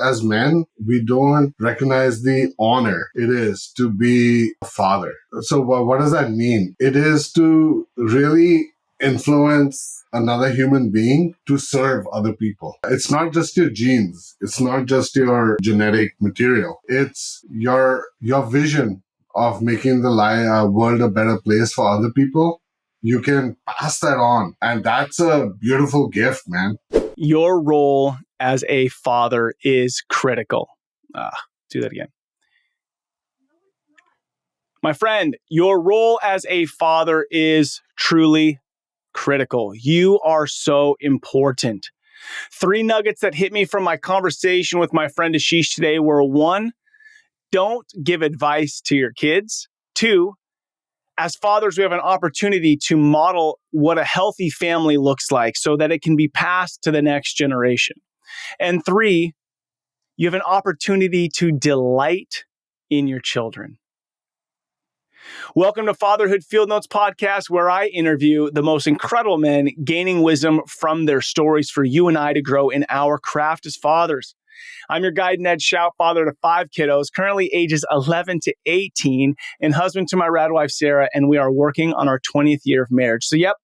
As men, we don't recognize the honor it is to be a father. So what does that mean? It is to really influence another human being to serve other people. It's not just your genes. It's not just your genetic material. It's your vision of making the world a better place for other people. You can pass that on. And that's a beautiful gift, man. Your role as a father is critical. Do that again. My friend, your role as a father is truly critical. You are so important. 3 nuggets that hit me from my conversation with my friend Ashish today were: 1, don't give advice to your kids. 2, as fathers, we have an opportunity to model what a healthy family looks like so that it can be passed to the next generation. And 3, you have an opportunity to delight in your children. Welcome to Fatherhood Field Notes Podcast, where I interview the most incredible men gaining wisdom from their stories for you and I to grow in our craft as fathers. I'm your guide, Ned Shout, father to 5 kiddos, currently ages 11 to 18, and husband to my rad wife, Sarah, and we are working on our 20th year of marriage. So, yep,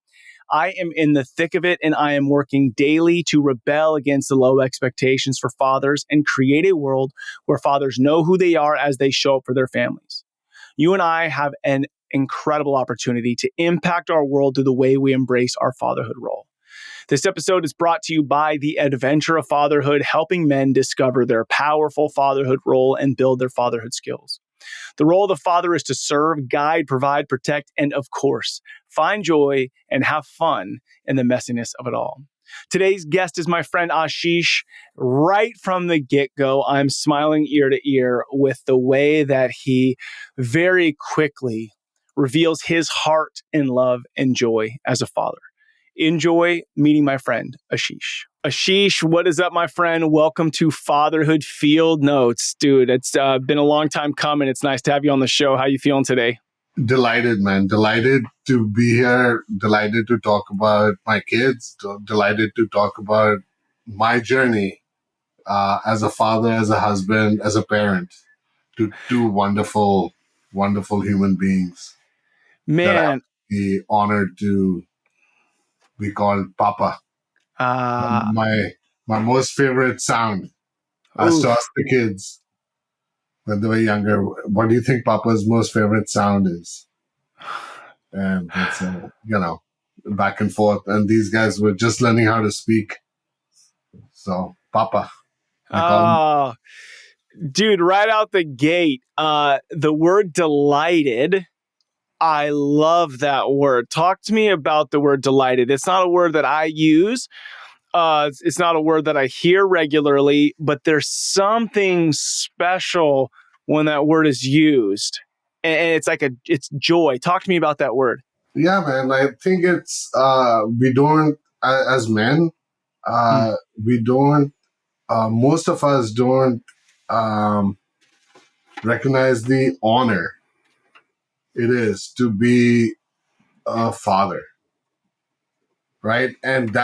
I am in the thick of it, and I am working daily to rebel against the low expectations for fathers and create a world where fathers know who they are as they show up for their families. You and I have an incredible opportunity to impact our world through the way we embrace our fatherhood role. This episode is brought to you by the Adventure of Fatherhood, helping men discover their powerful fatherhood role and build their fatherhood skills. The role of the father is to serve, guide, provide, protect, and of course, find joy and have fun in the messiness of it all. Today's guest is my friend Ashish. Right from the get-go, I'm smiling ear to ear with the way that he very quickly reveals his heart and love and joy as a father. Enjoy meeting my friend, Ashish. Ashish, what is up, my friend? Welcome to Fatherhood Field Notes. Dude, it's been a long time coming. It's nice to have you on the show. How you feeling today? Delighted, man. Delighted to be here. Delighted to talk about my kids. Delighted to talk about my journey as a father, as a husband, as a parent to 2 wonderful, wonderful human beings that I have Man, the honor to be called Papa. My most favorite sound. I used to ask the kids when they were younger, what do you think Papa's most favorite sound is? And it's, back and forth. And these guys were just learning how to speak. So, Papa. I call him. Dude, right out the gate, the word delighted, I love that word. Talk to me about the word delighted. It's not a word that I use. It's not a word that I hear regularly, but there's something special when that word is used. And it's like it's joy. Talk to me about that word. Yeah, man. I think it's, we don't, as men, we don't, most of us don't recognize the honor it is to be a father, right? And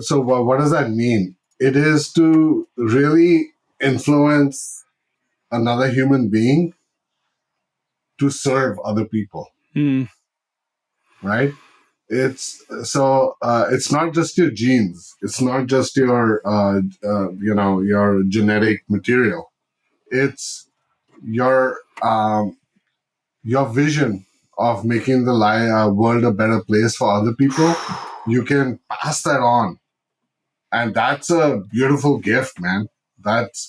so what does that mean? It is to really influence another human being to serve other people, right? It's not just your genes. It's not just your, your genetic material. It's your, your vision of making the world a better place for other people. You can pass that on. And that's a beautiful gift, man.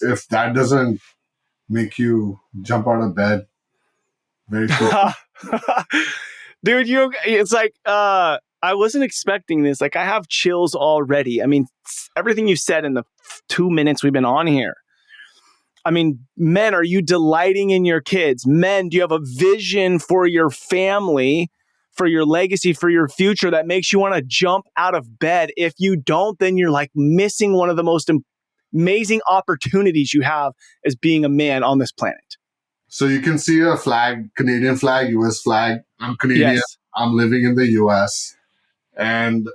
If that doesn't make you jump out of bed very quickly. Dude, it's like, I wasn't expecting this. Like, I have chills already. I mean, everything you said in the 2 minutes we've been on here. I mean, men, are you delighting in your kids? Men, do you have a vision for your family, for your legacy, for your future that makes you want to jump out of bed? If you don't, then you're like missing one of the most amazing opportunities you have as being a man on this planet. So you can see a flag, Canadian flag, US flag. I'm Canadian. Yes. I'm living in the US. And,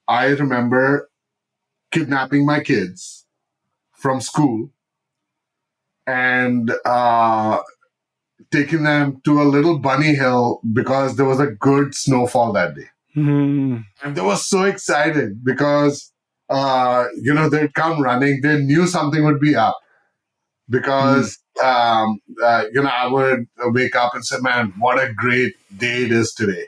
I remember kidnapping my kids from school and taking them to a little bunny hill because there was a good snowfall that day. Mm. And they were so excited because, they'd come running. They knew something would be up because, I would wake up and say, man, what a great day it is today.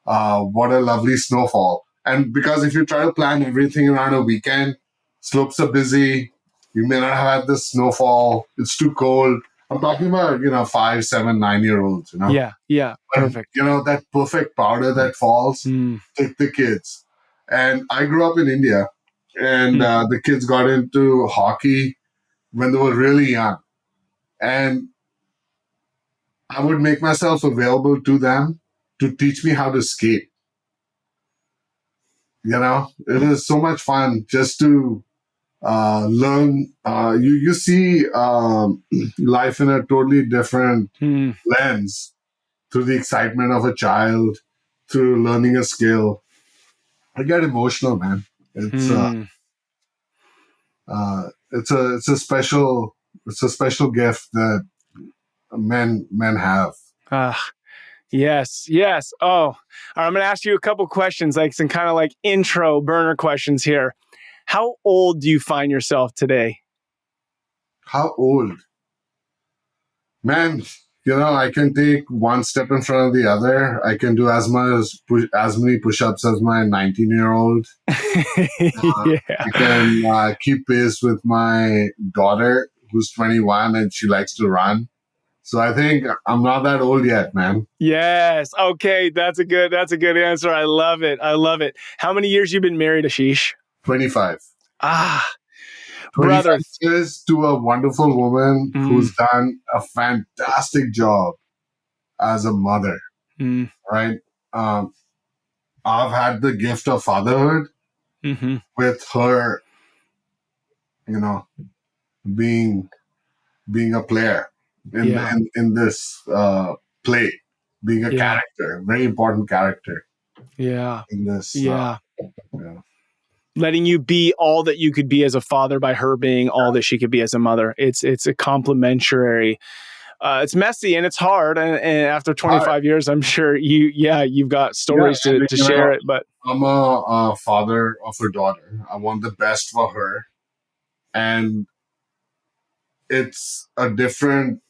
What a lovely snowfall. And because if you try to plan everything around a weekend, slopes are busy. You may not have had the snowfall. It's too cold. I'm talking about, 5, 7, 9-year-olds, Yeah. Yeah. But, Perfect. that perfect powder that falls, Mm. take the kids. And I grew up in India, and the kids got into hockey when they were really young. And I would make myself available to them to teach me how to skate. It is so much fun just to learn. You see life in a totally different Mm. lens through the excitement of a child, through learning a skill. I get emotional, man. It's Mm. it's a special gift that men have. Ah, yes, yes. Oh, all right, I'm going to ask you a couple questions, like some kind of like intro burner questions here. How old do you find yourself today? How old? Man, I can take one step in front of the other. I can do as many push-ups as my 19-year-old. Yeah. I can keep pace with my daughter, who's 21, and she likes to run. So I think I'm not that old yet, man. Yes. Okay. That's a good answer. I love it. I love it. How many years you been married, Ashish? 25. Ah, 25 brother. years to a wonderful woman Mm. who's done a fantastic job as a mother, Mm. right? Um, I've had the gift of fatherhood Mm-hmm. with her, you know, being a player Yeah. in this play, being a Yeah. character, very important character Yeah. in this. Yeah. Yeah. Letting you be all that you could be as a father by her being all that she could be as a mother. It's a complementary. It's messy and it's hard. And after All right. 25 years, I'm sure you've got Yeah, stories to and, share it. But I'm a father of a daughter. I want the best for her, and it's a different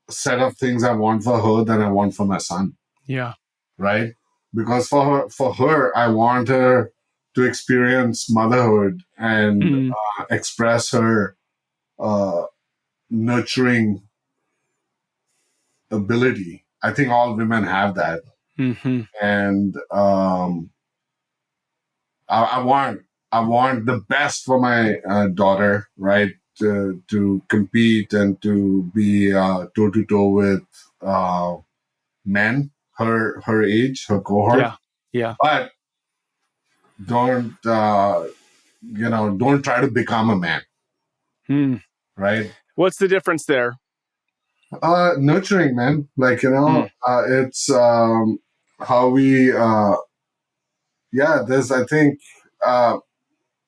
set of things I want for her than I want for my son, yeah. right? Because for her, I want her to experience motherhood and Mm. express her uh, nurturing ability. I think all women have that, Mm-hmm. and I want the best for my daughter, right? To compete and to be toe to toe with uh, men her age, her cohort, Yeah. Yeah. but don't don't try to become a man, Mm. right? What's the difference there? Nurturing, man. Like Mm. it's how we. Yeah, there's. I think.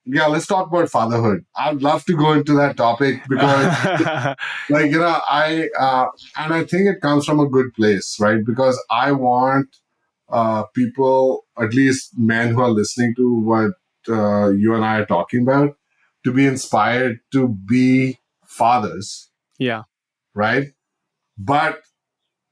Yeah, let's talk about fatherhood. I'd love to go into that topic because, like I and I think it comes from a good place, right? Because I want people, at least men who are listening to what you and I are talking about, to be inspired to be fathers, Yeah. right? But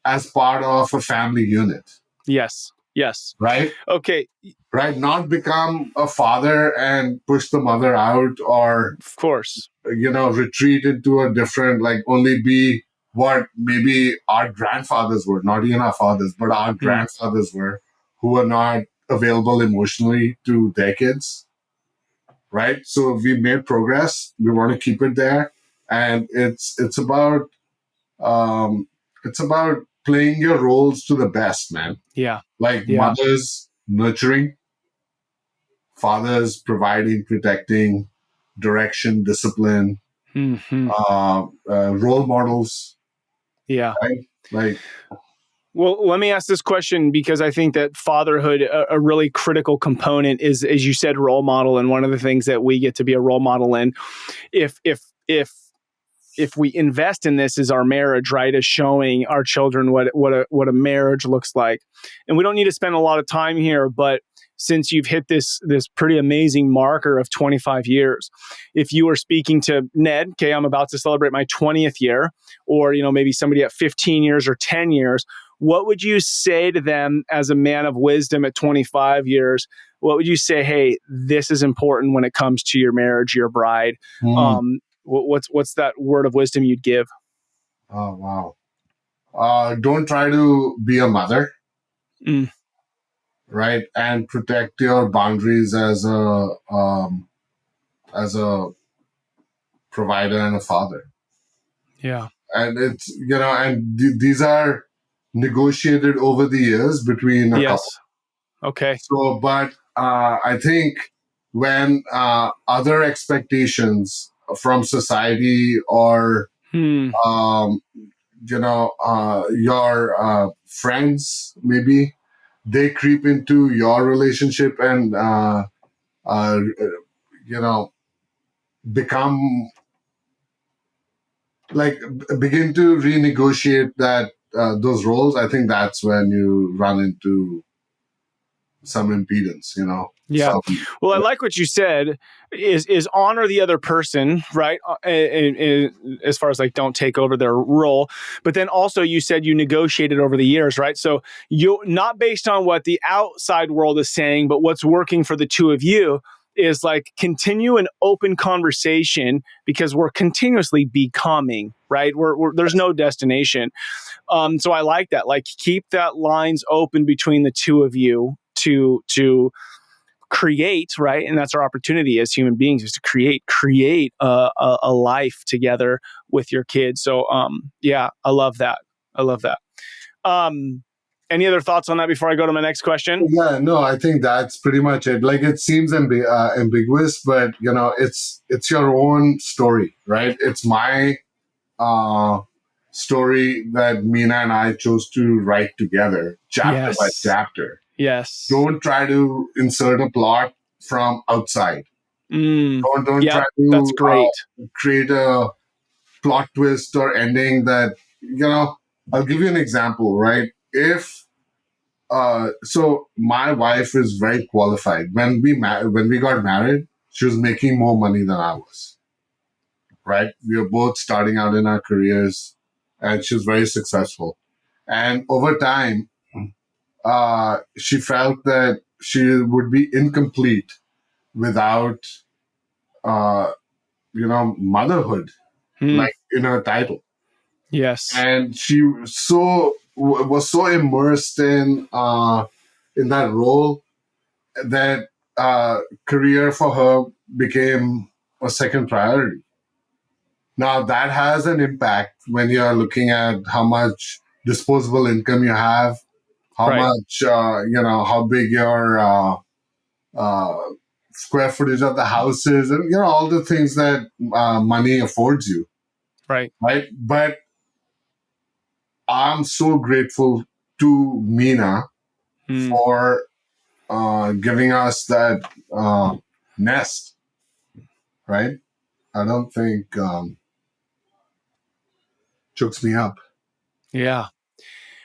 as part of a family unit, Yes. Yes. right? Okay. Right? Not become a father and push the mother out, or Of course. retreat into a different, like only be what maybe our grandfathers were, not even our fathers, but our Mm. grandfathers were, who were not available emotionally to their kids, right? So we made progress. We want to keep it there, and um, it's about playing your roles to the best, man. Yeah. Like Yeah. mothers nurturing, fathers providing, protecting, direction, discipline, Mm-hmm. role models, Yeah. right? Like, Well, let me ask this question because I think that fatherhood, a really critical component is, as you said, role model. And one of the things that we get to be a role model in, if if if if we invest in this, is our marriage, right? Is showing our children what a marriage looks like. And we don't need to spend a lot of time here, but since you've hit this pretty amazing marker of 25 years, if you were speaking to Ned, okay, I'm about to celebrate my 20th year, or maybe somebody at 15 years or 10 years, what would you say to them as a man of wisdom at 25 years? What would you say? Hey, this is important when it comes to your marriage, your bride. Hmm. What's that word of wisdom you'd give? Oh, wow. Don't try to be a mother, Mm, right? And protect your boundaries as a provider and a father. yeah. And it's, these are negotiated over the years between a couple. Yes. Okay. So, but I think when other expectations from society or Hmm. um, your friends, maybe they creep into your relationship and uh, you know become like begin to renegotiate that those roles. I think that's when you run into some impedance. Yeah. Some. Well, I like what you said. Is honor the other person, right? As far as like don't take over their role, but then also you said you negotiated over the years, right? So you not based on what the outside world is saying, but what's working for the two of you is like continue an open conversation because we're continuously becoming, right? There's no destination. So I like that. Like keep that lines open between the two of you to create, right? And that's our opportunity as human beings, is to create a life together with your kids. So yeah, I love that. I love that. Um, any other thoughts on that before I go to my next question? Yeah, no, I think that's pretty much it. Like it seems ambiguous, but it's your own story, right? It's my uh, story that Mina and I chose to write together, chapter by Yes. chapter. Yes. Don't try to insert a plot from outside. Don't try Yep. That's to great. create a plot twist or ending that I'll give you an example, right? If so my wife is very qualified. When we got married, she was making more money than I was, right? We were both starting out in our careers, and she was very successful. And over time, she felt that she would be incomplete without uh, motherhood, Hmm. like in her title. Yes. And she was so immersed in that role that career for her became a second priority. Now that has an impact when you're looking at how much disposable income you have, how Right. much how big your uh, square footage of the house is, and all the things that money affords you, Right. right? But I'm so grateful to Mina Hmm. for giving us that nest, right? I don't think chokes me up. Yeah.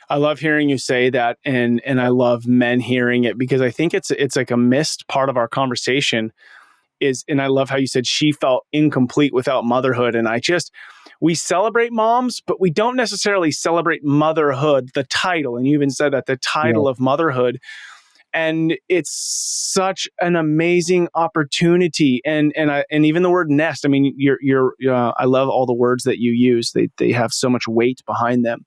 I love hearing you say that, and I love men hearing it because I think it's like a missed part of our conversation is, and I love how you said she felt incomplete without motherhood. And we celebrate moms, but we don't necessarily celebrate motherhood, the title. And you even said that the Yeah. title of motherhood. And it's such an amazing opportunity. And even the word nest. I mean, I love all the words that you use. They have so much weight behind them.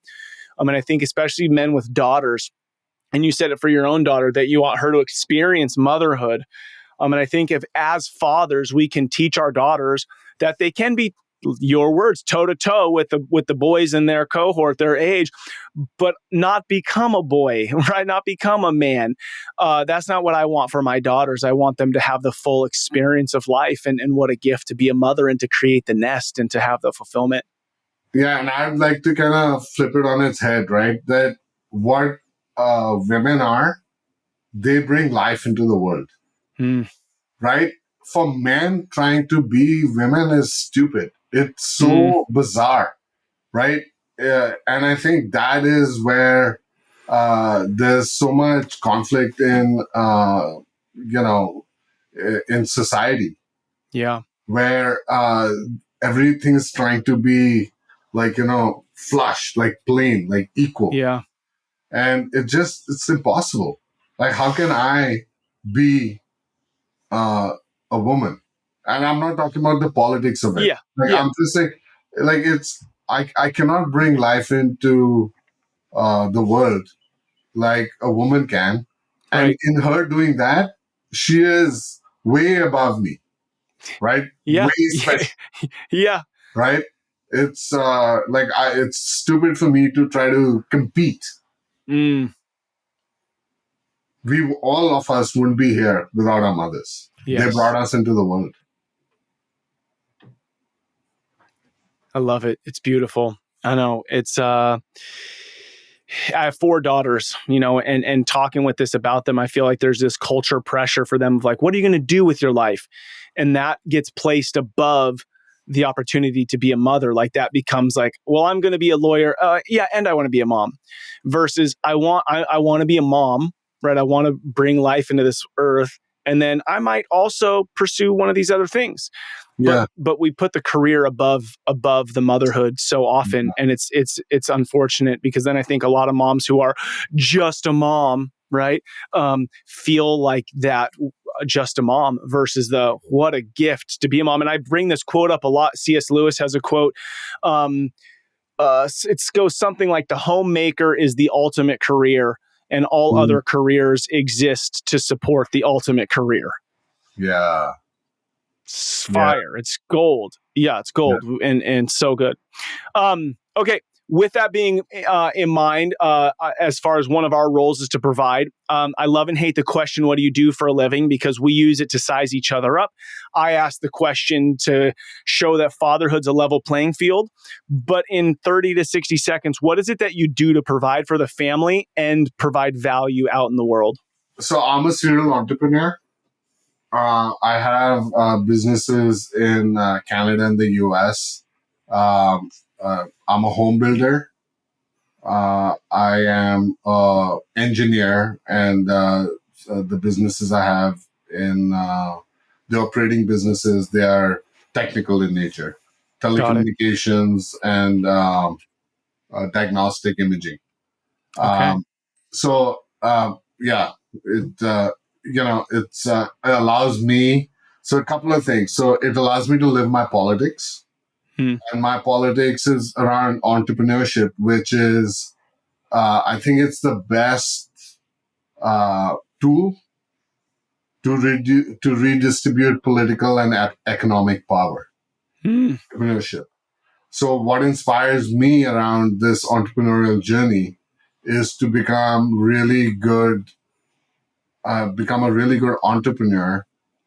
And I think especially men with daughters, and you said it for your own daughter that you want her to experience motherhood. And I think if as fathers we can teach our daughters that they can be, your words, toe to toe with the boys in their cohort, their age, but not become a boy, right? Not become a man. That's not what I want for my daughters. I want them to have the full experience of life, and what a gift to be a mother and to create the nest and to have the fulfillment. Yeah, and I'd like to kind of flip it on its head, right? That what women are, they bring life into the world, Mm, right? For men, trying to be women is stupid. It's mm, so bizarre, right? And I think that is where there's so much conflict in, in society, yeah. where everything is trying to be like, flush, like plain, like equal. Yeah. And it's impossible. Like, how can I be uh, a woman? And I'm not talking about the politics of it. Yeah. Like, Yeah. I'm just saying, like, I cannot bring life into the world like a woman can. And Right. in her doing that, she is way above me, right? Yeah. Way Yeah. special, Yeah. right? It's it's stupid for me to try to compete. Mm, We all of us wouldn't be here without our mothers. They yes. brought us into the world. I love it. It's beautiful. I know. I have 4 daughters, and talking with this about them, I feel like there's this culture pressure for them of like, what are you going to do with your life? And that gets placed above the opportunity to be a mother. Like that becomes like, well, I'm going to be a lawyer. Yeah. And I want to be a mom versus I want to be a mom, right? I want to bring life into this earth. And then I might also pursue one of these other things, but Yeah. we put the career above the motherhood so often, and it's unfortunate because then I think a lot of moms who are just a mom, right, feel like that, just a mom versus the what a gift to be a mom. And I bring this quote up a lot. C.S. Lewis has a quote. um it goes something like, the homemaker is the ultimate career and all Mm. other careers exist to support the ultimate career. Yeah. It's Yeah. fire. It's gold. Yeah, it's Yeah. gold, and so good. Okay. With that being in mind, as far as one of our roles is to provide, I love and hate the question, what do you do for a living? Because we use it to size each other up. I ask the question to show that fatherhood's a level playing field. But in 30 to 60 seconds, what is it that you do to provide for the family and provide value out in the world? So I'm a serial entrepreneur. I have businesses in Canada and the US. I'm a home builder. I am an engineer, and so the businesses I have in the operating businesses, they are technical in nature, Got it. telecommunications and diagnostic imaging. Okay. Um, so yeah, it it allows me. So a couple of things. So it allows me to live my politics, Hmm. and my politics is around entrepreneurship, which is I think it's the best tool to redistribute political and economic power. Hmm. Entrepreneurship. So what inspires me around this entrepreneurial journey is to become a really good entrepreneur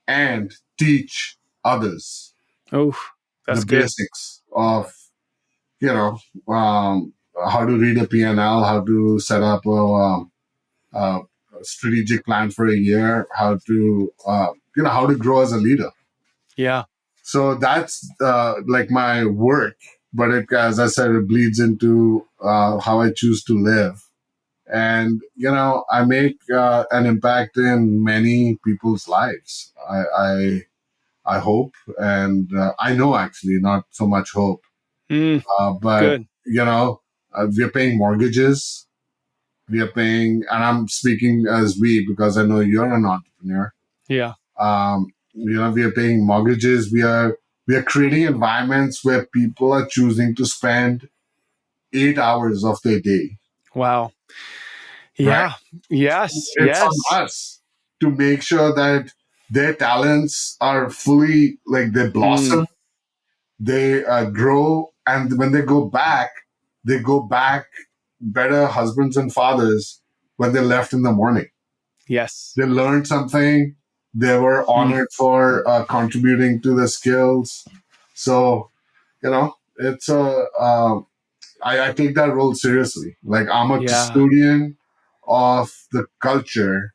and teach others Oh, the that's good. basics of, you know, how to read a P&L, how to set up a strategic plan for a year, how to grow as a leader. Yeah. So that's like my work, but as I said, it bleeds into how I choose to live. And I make an impact in many people's lives. I hope, and I know, actually, not so much hope, Mm, but good. we're paying mortgages. We are paying, and I'm speaking as we because I know you're an entrepreneur. Yeah. We are paying mortgages. We are creating environments where people are choosing to spend 8 hours of their day, Wow. right? Yeah. Yes. It's on Yes. us to make sure that their talents are fully, like, they Mm, blossom, they grow, and when they go back better husbands and fathers when they left in the morning. yes. They learned something. They were Mm, honored for contributing to the skills. So it's a I take that role seriously. Like I'm a Yeah. custodian of the culture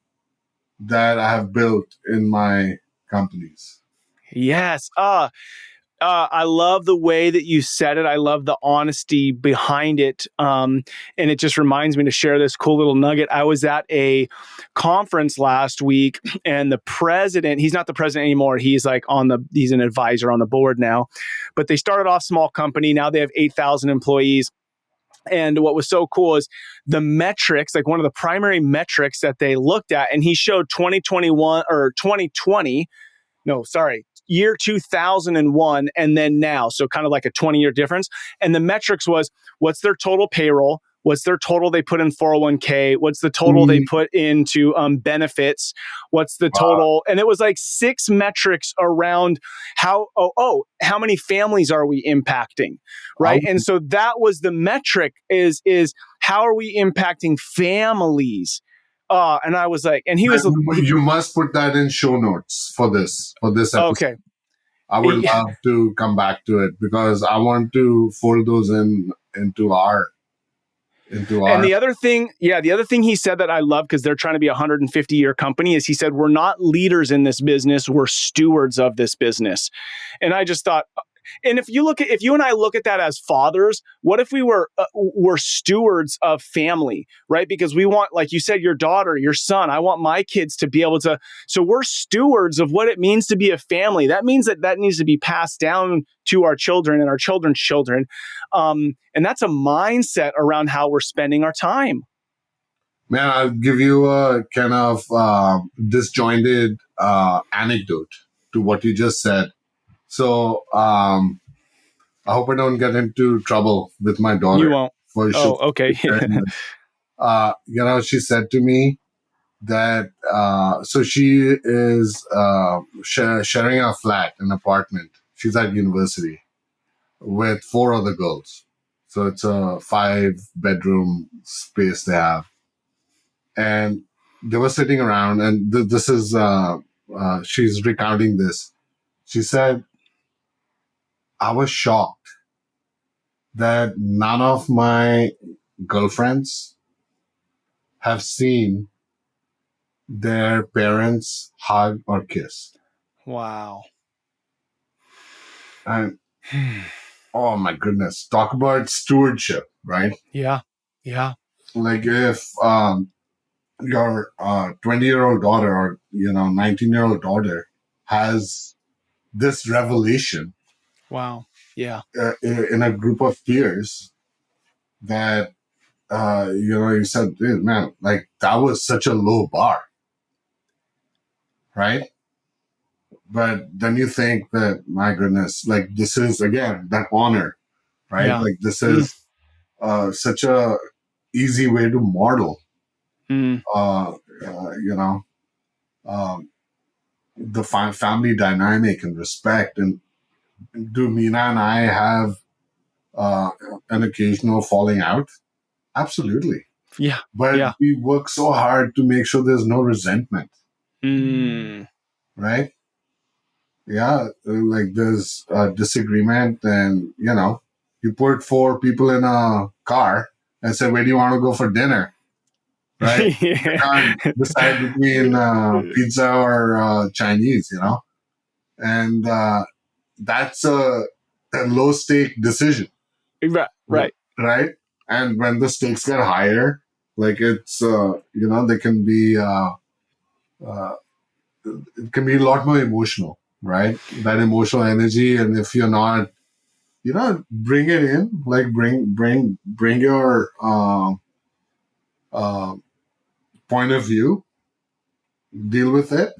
that I have built in my companies. Yes. I love the way that you said it. I love the honesty behind it. And it just reminds me to share this cool little nugget. I was at a conference last week, and the president, he's not the president anymore. He's like he's an advisor on the board now. But they started off small company. Now they have 8,000 employees. And what was so cool is the metrics, like one of the primary metrics that they looked at, and he showed 2021 or 2020, no, sorry, year 2001 and then now. So kind of like a 20-year difference. And the metrics was what's their total payroll? What's their total they put in 401k? What's the total they Mm, put into benefits? What's the wow. total? And it was like 6 metrics around how many families are we impacting? How, Right. And so that was the metric is how are we impacting families? And I was like, and he was, you must put that in show notes for this episode. okay. I would love to come back to it because I want to fold those in into And our. the other thing he said that I love because they're trying to be a 150-year company is he said, we're not leaders in this business, we're stewards of this business. And I just thought, and if you and I look at that as fathers, what if we were stewards of family, right? Because we want, like you said, your daughter, your son, I want my kids to be able to, so we're stewards of what it means to be a family. That means that needs to be passed down to our children and our children's children. And that's a mindset around how we're spending our time. Man, I'll give you a kind of disjointed anecdote to what you just said. So I hope I don't get into trouble with my You daughter won't. for Oh, okay. sharing this. She said to me that so she is sharing a flat, an apartment. She's at university with 4 other girls. So it's a 5 bedroom space they have. And they were sitting around, and this is, she's recounting this. She said, I was shocked that none of my girlfriends have seen their parents hug or kiss. Wow. And oh my goodness, talk about stewardship, right? Yeah. Yeah. Like if your 20-year-old daughter or 19-year-old daughter has this revelation Wow. Yeah. in a group of peers that you said, "Dude, man, like that was such a low bar, right?" But then you think that, my goodness, like this is again that honor, right? Yeah. Like this Mm, is such a easy way to model, mm, uh, uh, you know, um, the family dynamic and respect. And do Mina and I have uh, an occasional falling out? Absolutely. yeah. But Yeah. we work so hard to make sure there's no resentment, Mm, right? Yeah, like there's a disagreement, and you put 4 people in a car and say, "Where do you want to go for dinner?" Right? You yeah. can't decide between pizza or Chinese, and that's a low stake decision, Right. Right. right? And when the stakes get higher, like it's they can be uh, it can be a lot more emotional, right? That emotional energy, and if you're not, bring it in, like bring your uh, point of view, deal with it,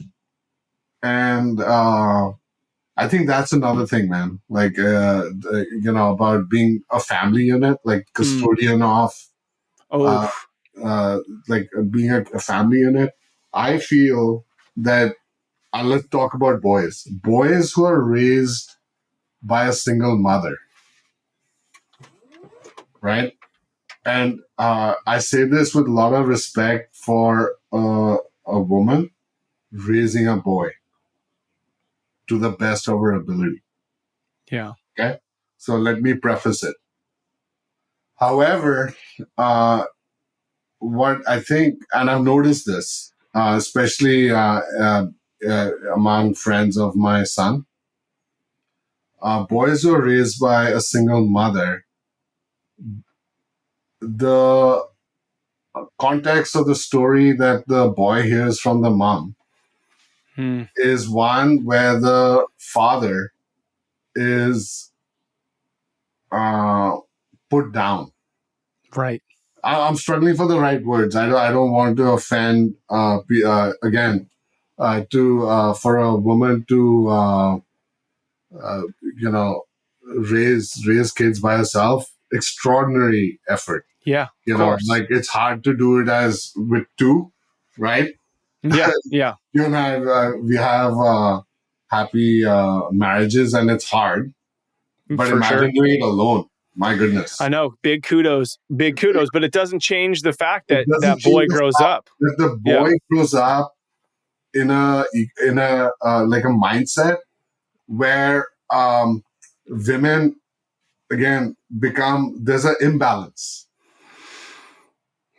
and I think that's another thing, man. Like about being a family unit, like Mm. custodian of Oh, uh, like being a family unit. I feel that let's talk about boys who are raised by a single mother, right? And I say this with a lot of respect for a woman raising a boy to the best of her ability. yeah. Okay. So let me preface it. However, what I think, and I've noticed this, especially among friends of my son, boys who are raised by a single mother, the context of the story that the boy hears from the mom Hmm. is one where the father is uh, put down. Right. I'm struggling for the right words. I don't want to offend. Again, to for a woman to you know raise kids by herself, extraordinary effort. Yeah, of course. Like it's hard to do it as with two, right? Yeah, yeah, You and I, we have happy marriages, and it's hard. But for imagine sure. doing it alone. My I goodness. know. Big kudos, but it doesn't change the fact It that doesn't that change boy the grows fact up. that the Yeah. boy grows up in a like a mindset where women again become there's an imbalance,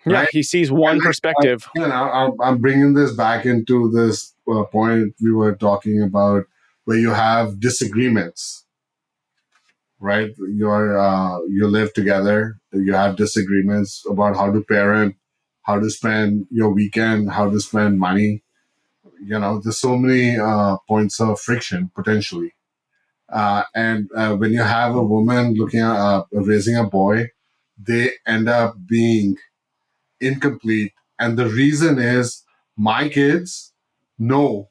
Yeah, right? he sees And one like perspective. I'm bringing this back into this point we were talking about, where you have disagreements, right? You live together, you have disagreements about how to parent, how to spend your weekend, how to spend money. There's so many points of friction potentially. And when you have a woman looking at raising a boy, they end up being incomplete. And the reason is my kids know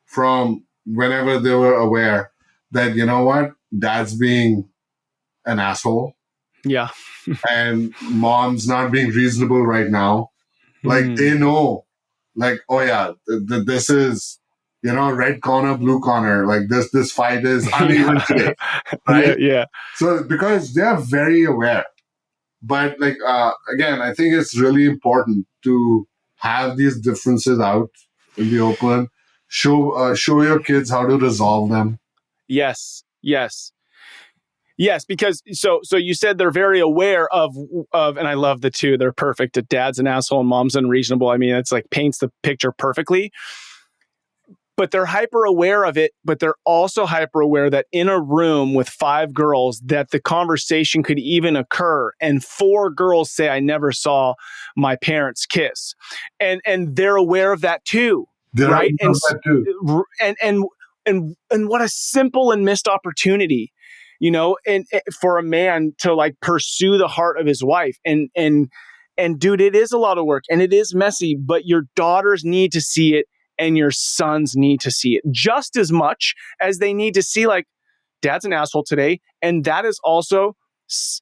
from whenever they were aware that, you know what, dad's being an asshole Yeah. and mom's not being reasonable right now. Like Hmm. they know, like, oh yeah, this is, red corner, blue corner. Like this fight is uneven Yeah. today, Yeah, right? yeah. So because they're very aware, but like again, I think it's really important to have these differences out in the open. Show your kids how to resolve them. Yes. Yes. Yes, because so you said they're very aware of, and I love the two. They're perfect. Dad's an asshole and mom's unreasonable. I mean, it's like paints the picture perfectly. But they're hyper aware of it, but they're also hyper aware that in a room with five girls that the conversation could even occur and four girls say I never saw my parents kiss. And they're aware of that too, They're aware right? of that too. And what a simple and missed opportunity, and for a man to like pursue the heart of his wife and dude, it is a lot of work and it is messy, but your daughters need to see it and your sons need to see it just as much as they need to see like dad's an asshole today, and that is also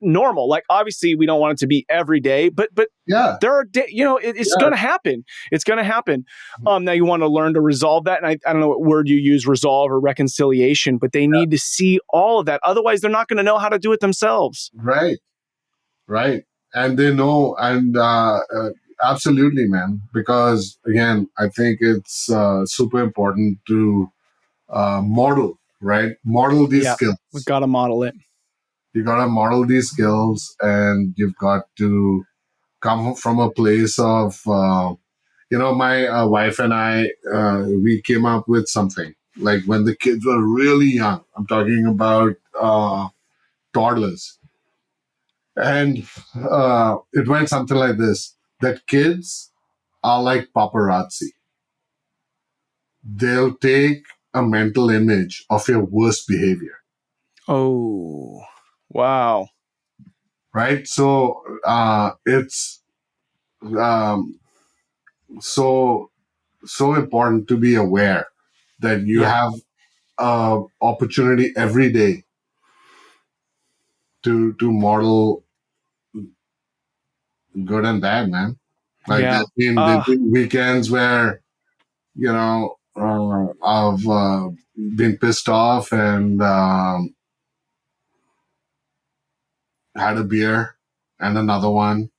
normal. Like obviously we don't want it to be every day, but Yeah, there are it's yeah, going to happen. It's going to happen. Now you want to learn to resolve that, and I don't know what word you use, resolve or reconciliation, but they need to see all of that, otherwise they're not going to know how to do it themselves. right, right. And they know, and absolutely, man. Because again, I think it's super important to model, right? Model these Yeah, we skills. got to model it. You got to model these skills, and you've got to come from a place of, my wife and I, we came up with something. Like when the kids were really young, I'm talking about toddlers. And it went something like this, that kids are like paparazzi. They'll take a mental image of your worst behavior, Oh, wow. right? So it's um, so so important to be aware that you Yeah. have opportunity every day to model good and bad, man. Like Yeah. there's been weekends where I've been pissed off and had a beer and another one,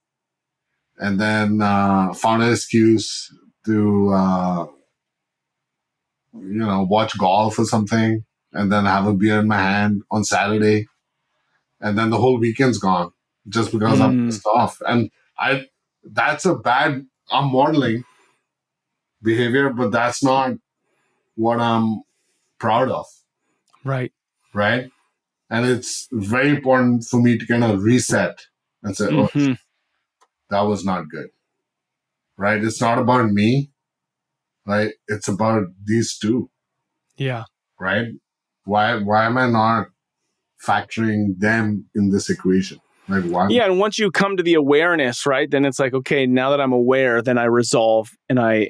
and then found an excuse to watch golf or something, and then have a beer in my hand on Saturday, and then the whole weekend's gone. just because I'm pissed off. And that's I'm modeling behavior, but that's not what I'm proud of. Right. Right. And it's very important for me to kind of reset and say, oh, that was not good. Right. It's not about me. Right. It's about these two. Yeah. Right. Why am I not factoring them in this equation? Like, why? Yeah, and once you come to the awareness, right, then it's like, okay, now that I'm aware, then I resolve and I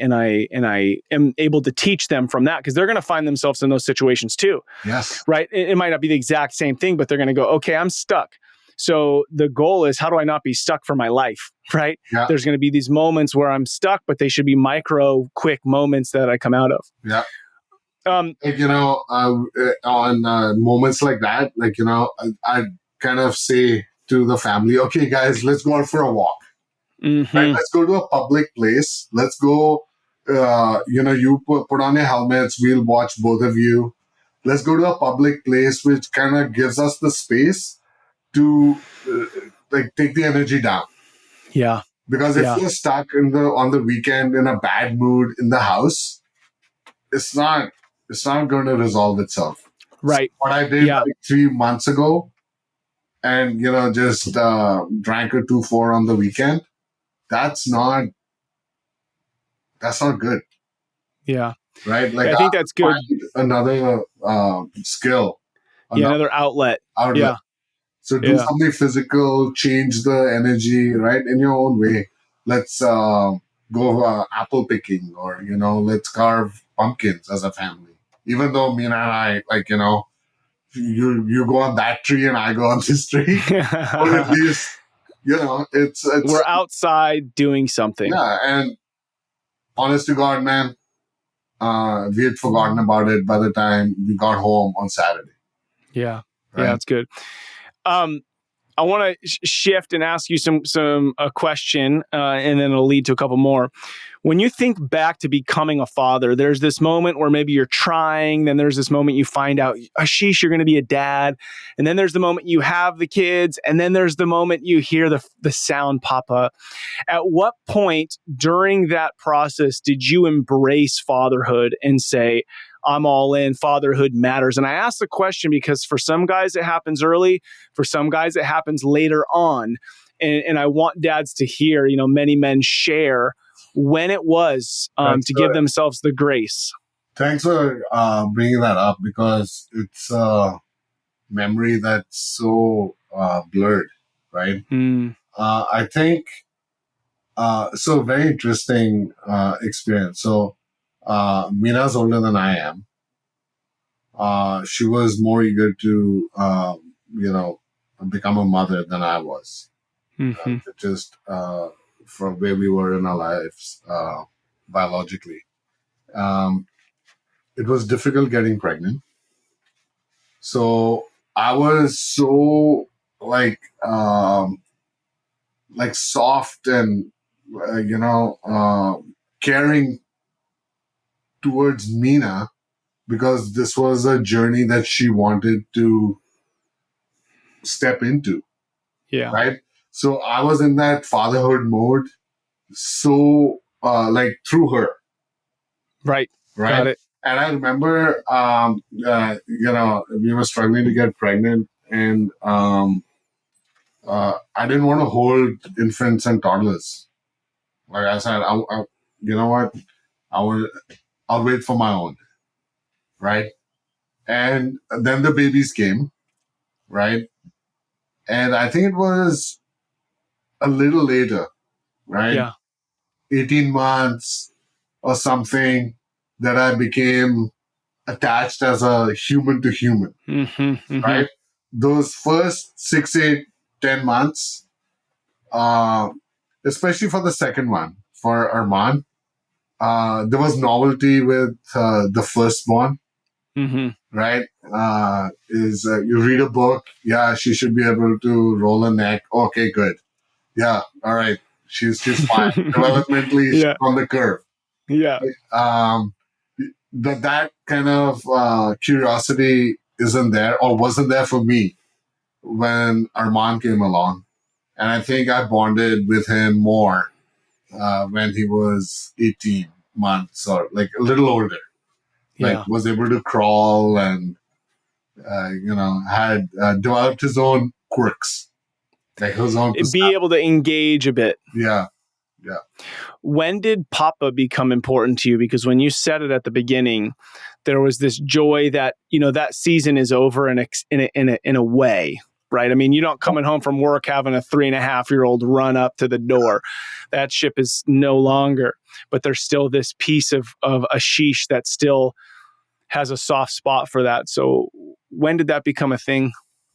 am able to teach them from that, because they're going to find themselves in those situations too. Yes. Right? It might not be the exact same thing, but they're going to go, okay, I'm stuck. So the goal is, how do I not be stuck for my life? Right? Yeah. There's going to be these moments where I'm stuck, but they should be micro, quick moments that I come out of. Yeah. Like, on moments like that, like, I kind of say to the family, okay, guys, let's go out for a walk. Right? Let's go to a public place. Let's go, you put on your helmets. We'll watch both of you. Let's go to a public place, which kind of gives us the space to take the energy down. Yeah. Because if you're stuck on the weekend in a bad mood in the house, it's not going to resolve itself. Right. So what I did like 3 months ago, and just drank a 2-4 on the weekend, that's not good. Yeah. Right. Like, I think that's good. Another skill. Another outlet. Yeah. So do something physical, change the energy, right, in your own way. Let's go apple picking, or let's carve pumpkins as a family. Even though Meena and I, you go on that tree and I go on this tree, or at least it's we're outside doing something. Yeah, and honest to God, man, we had forgotten about it by the time we got home on Saturday. Yeah, right? Yeah, that's good. I want to shift and ask you a question, and then it'll lead to a couple more. When you think back to becoming a father, there's this moment where maybe you're trying, then there's this moment you find out, Ashish, you're going to be a dad. And then there's the moment you have the kids. And then there's the moment you hear the sound pop up. At what point during that process did you embrace fatherhood and say, I'm all in, fatherhood matters? And I ask the question because for some guys it happens early, for some guys it happens later on. And I want dads to hear, many men share when it was to give themselves the grace. Thanks for bringing that up, because it's a memory that's so blurred, right? I think, so very interesting experience. So Meena's older than I am. She was more eager to, become a mother than I was. Just from where we were in our lives biologically. It was difficult getting pregnant. So I was so soft and, caring towards Meena, because this was a journey that she wanted to step into. Yeah. Right. So I was in that fatherhood mode. So through her. Right. Got it. And I remember, we were struggling to get pregnant, and I didn't want to hold infants and toddlers. Like I said, you know what? I'll wait for my own. Right. And then the babies came. Right. And I think it was a little later. Right. Yeah. 18 months or something, that I became attached as a human to human. Right? Those first 6, 8, 10 months, especially for the second one, for Arman, there was novelty with the firstborn. Right? You read a book, yeah, she should be able to roll a neck. Okay, good. Yeah, all right. She's fine. Developmentally, she's on the curve. Yeah. That kind of curiosity isn't there, or wasn't there for me when Arman came along. And I think I bonded with him more when he was 18 months or like a little older. Like Yeah. was able to crawl and had developed his own quirks, like his own Be personality. able to engage a bit. Yeah, yeah. When did Papa become important to you? Because when you said it at the beginning, there was this joy that, that season is over in a way, right? I mean, you're not coming home from work having a 3.5-year-old run up to the door. That ship is no longer, but there's still this piece of Ashish that still has a soft spot for that. So when did that become a thing?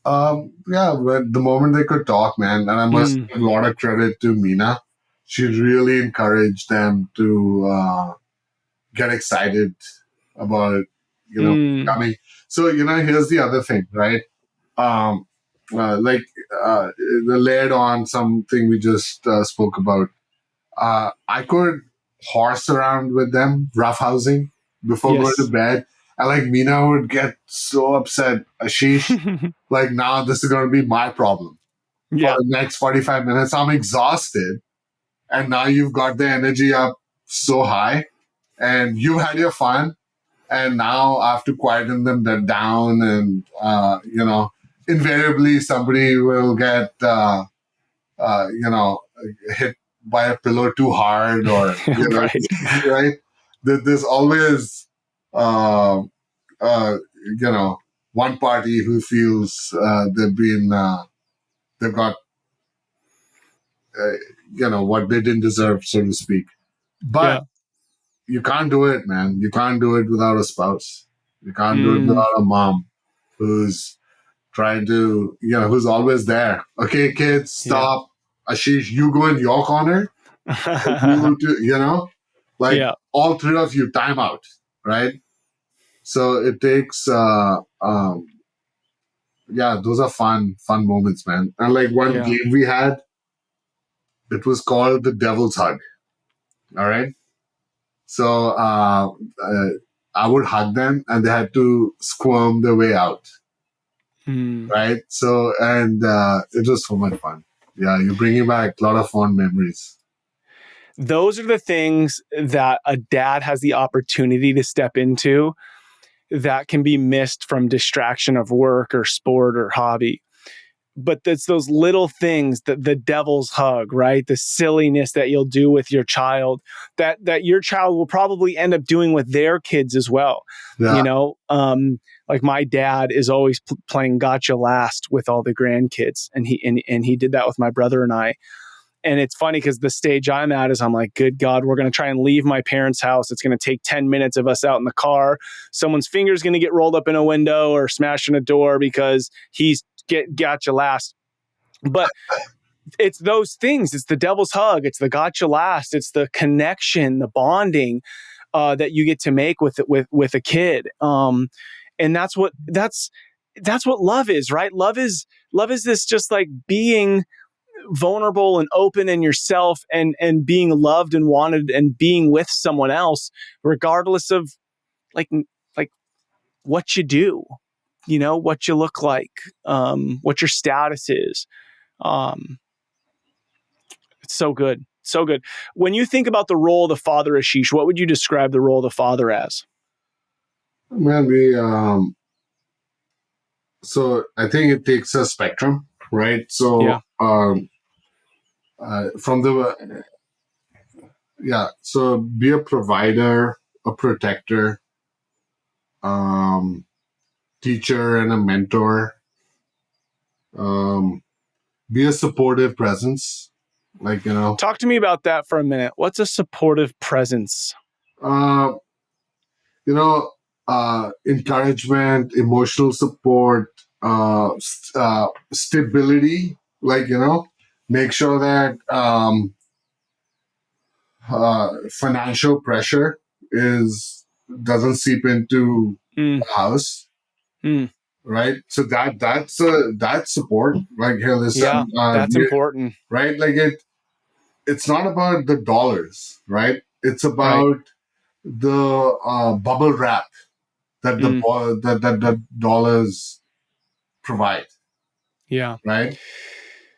Yeah, but the moment they could talk, man, and I must give a lot of credit to Mina. She really encouraged them to get excited about, coming. So, here's the other thing, right? Um, like the layered on something we just spoke about. I could horse around with them, roughhousing before going to Yes. bed. And like Mina would get so upset. Ashish, like now this is going to be my problem for Yeah. the next 45 minutes. I'm exhausted. And now you've got the energy up so high and you've had your fun. And now I have to quieten them down. And, invariably somebody will get, you know, hit by a pillow too hard or, Right. right? There's always, uh, uh, one party who feels they've got, what they didn't deserve, so to speak. But Yeah. you can't do it, man. You can't do it without a spouse. You can't do it without a mom who's trying to, who's always there. Okay, kids, Yeah. stop. Ashish, you go in your corner. You do, like Yeah. all three of you, time out, right? So it takes, those are fun moments, man. And like one Yeah. game we had, it was called the Devil's Hug. All right. So I would hug them and they had to squirm their way out. Right. So, and it was so much fun. Yeah. You're bringing back a lot of fond memories. Those are the things that a dad has the opportunity to step into that can be missed from distraction of work or sport or hobby. But it's those little things, that the devil's hug, right? The silliness that you'll do with your child, that your child will probably end up doing with their kids as well. Yeah. Like my dad is always playing gotcha last with all the grandkids, and he did that with my brother and I. And it's funny because the stage I'm at is I'm like, good God, we're going to try and leave my parents' house. It's going to take 10 minutes of us out in the car. Someone's finger's going to get rolled up in a window or smashed in a door because he's got you last. But it's those things. It's the devil's hug. It's the gotcha last. It's the connection, the bonding that you get to make with a kid. And that's what love is, right? Love is this just like being vulnerable and open in yourself and being loved and wanted and being with someone else, regardless of like what you do, what you look like, what your status is. It's so good. So good. When you think about the role of the father, Ashish, what would you describe the role of the father as? Man, so I think it takes a spectrum, right? So, Yeah. from the, so be a provider, a protector, um, teacher and a mentor, um, be a supportive presence, like, Talk to me about that for a minute. What's a supportive presence? uh, you know, encouragement, emotional support, stability, like, make sure that, financial pressure doesn't seep into Mm, the house, mm, right? So that's support. Like, here, yeah, listen, that's important. right? Like it's not about the dollars, right? It's Right. about the bubble wrap that Mm, the dollars provide, yeah. right?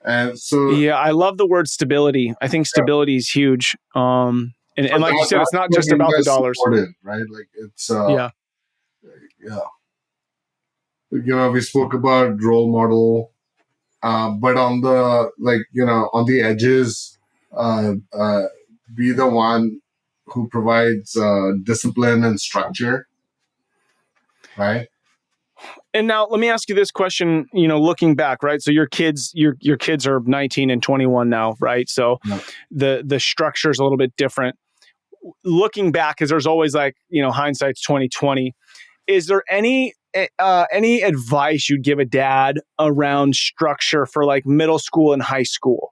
And so, Yeah, I love the word stability. I think yeah, stability is huge. And so like you said, it's that's not what I just mean about by the dollars. supported, right? Like it's, Yeah. yeah, we spoke about role model, but on the, like, on the edges, be the one who provides discipline and structure, right? And now let me ask you this question, looking back, right? So your kids are 19 and 21 now, right? So Yeah. the structure is a little bit different. Looking back, because there's always like, hindsight's 2020. Is there any advice you'd give a dad around structure for like middle school and high school?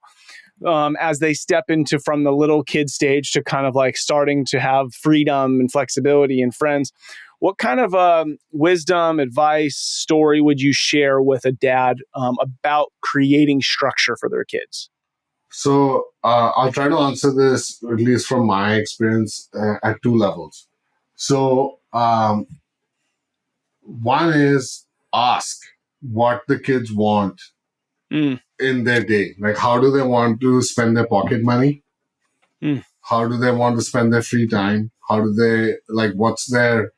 As they step into from the little kid stage to kind of like starting to have freedom and flexibility and friends. What kind of wisdom, advice, story would you share with a dad about creating structure for their kids? So I'll try to answer this, at least from my experience, at two levels. So one is ask what the kids want Mm, in their day. Like, how do they want to spend their pocket money? mm, How do they want to spend their free time? How do they, like, what's their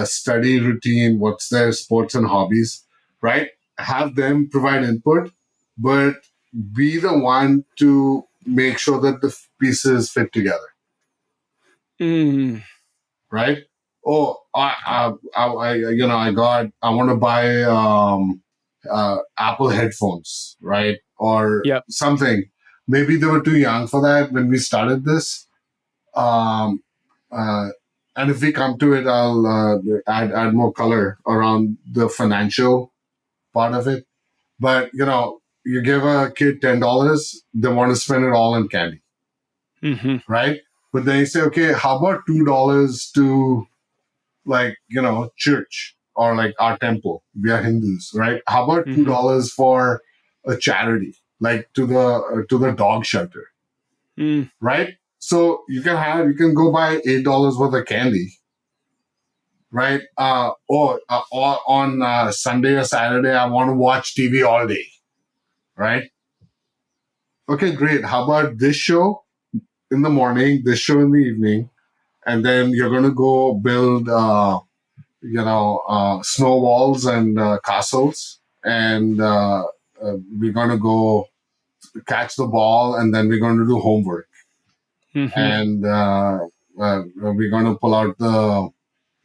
study routine? What's their sports and hobbies? Right? Have them provide input, but be the one to make sure that the pieces fit together. mm. Right? Oh, I want to buy Apple headphones, right? Or Yep. something. Maybe they were too young for that when we started this. Um, uh, and if we come to it, I'll add more color around the financial part of it. But you give a kid $10, they want to spend it all on candy, Hmm. right? But then you say, okay, how about $2 to, like, church, or like our temple? We are Hindus, right? How about two Hmm. dollars for a charity, like to the dog shelter, Mm, right? So you can go buy $8 worth of candy, right? Or on Sunday or Saturday, I want to watch TV all day, right? Okay, great. How about this show in the morning, this show in the evening, and then you're going to go build, snow walls and castles, and we're going to go catch the ball, and then we're going to do homework, hmm. and we're going to pull out the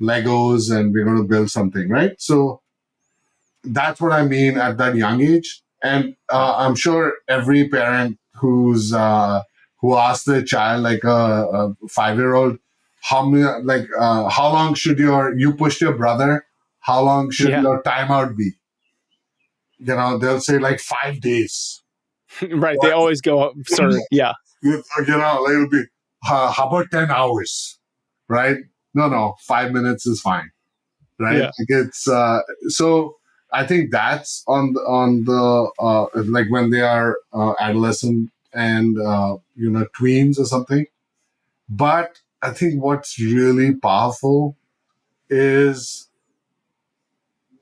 Legos, and we're going to build something, right? So that's what I mean at that young age. And I'm sure every parent who asks their child, like a 5-year-old, how long should you pushed your brother? How long should Yeah. your timeout be? They'll say like 5 days. Right. They Or, always go absurd. Yeah. like it'll be, how about 10 hours? Right? No, 5 minutes is fine. Right? Yeah. Like it's so. I think that's on the like when they are adolescent and tweens or something. But I think what's really powerful is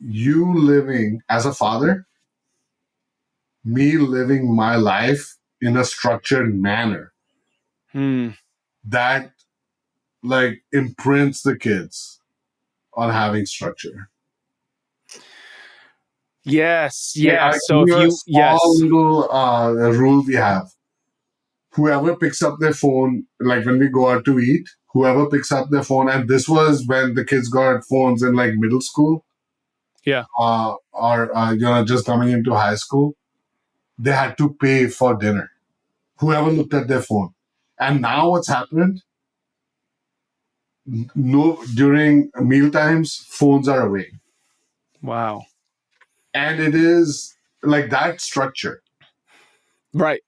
you living as a father, me living my life in a structured manner Mm. that, like, imprints the kids on having structure. Yes. Like, Yes. I So give if you a you, small yes. little rule we have. Whoever picks up their phone, like when we go out to eat, whoever picks up their phone, and this was when the kids got phones in like middle school, Yeah. or just coming into high school, they had to pay for dinner. Whoever looked at their phone. And now what's happened? No, during meal times, phones are away, Wow. and it is like that structure, Right.